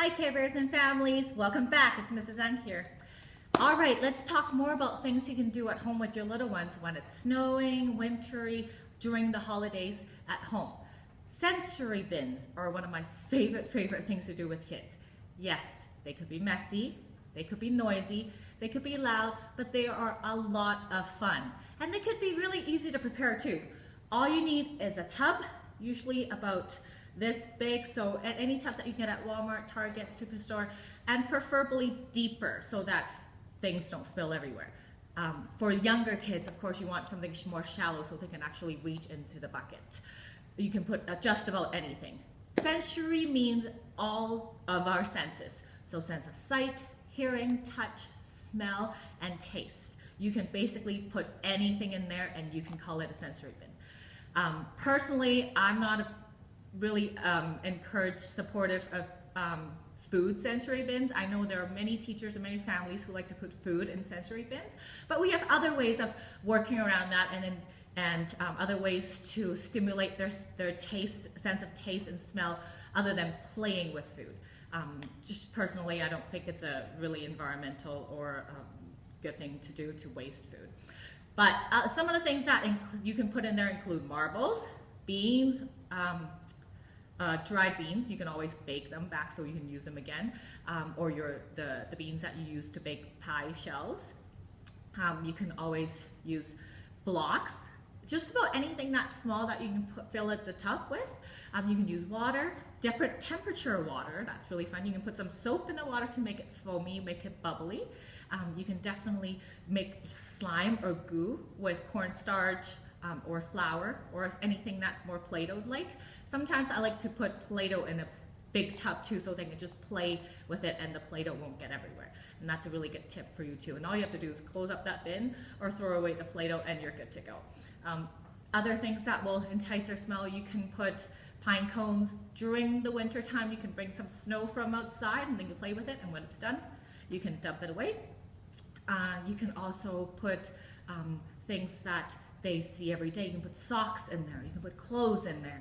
Hi Care Bears and families, welcome back. It's Mrs. Ung here. All right, let's talk more about things you can do at home with your little ones when it's snowing, wintry, during the holidays at home. Sensory bins are one of my favorite things to do with kids. Yes, they could be messy, they could be noisy, they could be loud, but they are a lot of fun. And they could be really easy to prepare too. All you need is a tub, usually about this big, so at any tub that you can get at Walmart, Target, Superstore, and preferably deeper so that things don't spill everywhere. For younger kids, of course, you want something more shallow so they can actually reach into the bucket. You can put just about anything. Sensory means all of our senses. So sense of sight, hearing, touch, smell, and taste. You can basically put anything in there and you can call it a sensory bin. Personally, I'm not really supportive of food sensory bins. I know there are many teachers and many families who like to put food in sensory bins, but we have other ways of working around that and other ways to stimulate their taste, sense of taste and smell other than playing with food. Just personally, I don't think it's a really environmental or good thing to do to waste food. But some of the things that you can put in there include marbles, beans, dried beans. You can always bake them back so you can use them again, or the beans that you use to bake pie shells. You can always use blocks, just about anything that's small that you can fill the tub with. You can use water, different temperature water. That's really fun. You can put some soap in the water to make it foamy, make it bubbly. You can definitely make slime or goo with cornstarch, or flour, or anything that's more Play-Doh like. Sometimes I like to put Play-Doh in a big tub too so they can just play with it and the Play-Doh won't get everywhere. And that's a really good tip for you too. And all you have to do is close up that bin or throw away the Play-Doh and you're good to go. Other things that will entice their smell, you can put pine cones. During the winter time, you can bring some snow from outside and then you play with it, and when it's done, you can dump it away. You can also put things that they see every day. You can put socks in there, you can put clothes in there,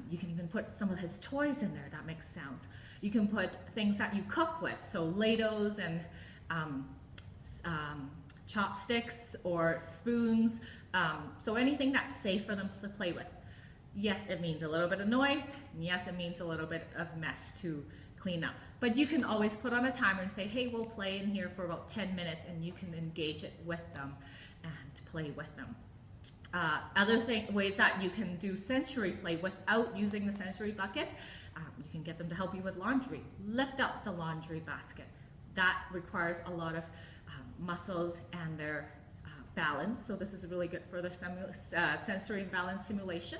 you can even put some of his toys in there that makes sounds. You can put things that you cook with, so Ladles and chopsticks or spoons, so anything that's safe for them to play with. Yes, it means a little bit of noise, and yes, it means a little bit of mess to clean up. But you can always put on a timer and say, hey, we'll play in here for about 10 minutes, and you can engage it with them and play with them. Other ways that you can do sensory play without using the sensory bucket, you can get them to help you with laundry. Lift up the laundry basket. That requires a lot of muscles and their balance, so this is really good for their sensory balance stimulation.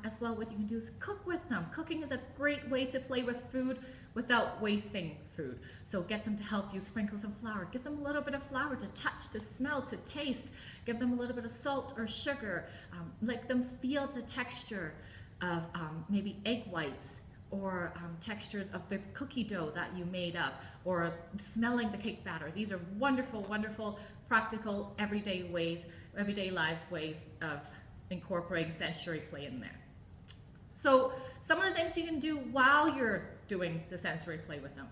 As well, what you can do is cook with them. Cooking is a great way to play with food without wasting food. So get them to help you sprinkle some flour. Give them a little bit of flour to touch, to smell, to taste. Give them a little bit of salt or sugar. Let them feel the texture of maybe egg whites or textures of the cookie dough that you made up, or smelling the cake batter. These are wonderful, wonderful, practical, everyday lives ways of incorporating sensory play in there. So some of the things you can do while you're doing the sensory play with them: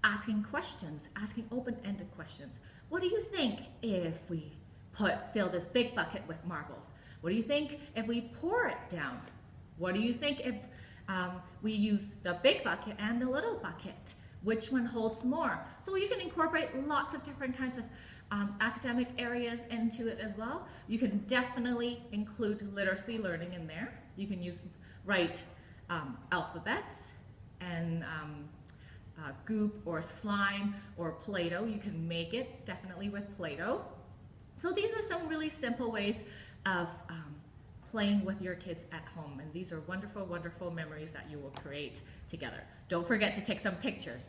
asking questions, asking open-ended questions. What do you think if we fill this big bucket with marbles? What do you think if we pour it down? What do you think if we use the big bucket and the little bucket? Which one holds more? So you can incorporate lots of different kinds of academic areas into it as well. You can definitely include literacy learning in there. You can write alphabets and goop or slime or Play-Doh. You can make it definitely with Play-Doh. So these are some really simple ways of playing with your kids at home, and these are wonderful, wonderful memories that you will create together. Don't forget to take some pictures.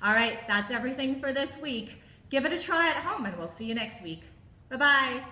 All right, that's everything for this week. Give it a try at home, and we'll see you next week. Bye-bye.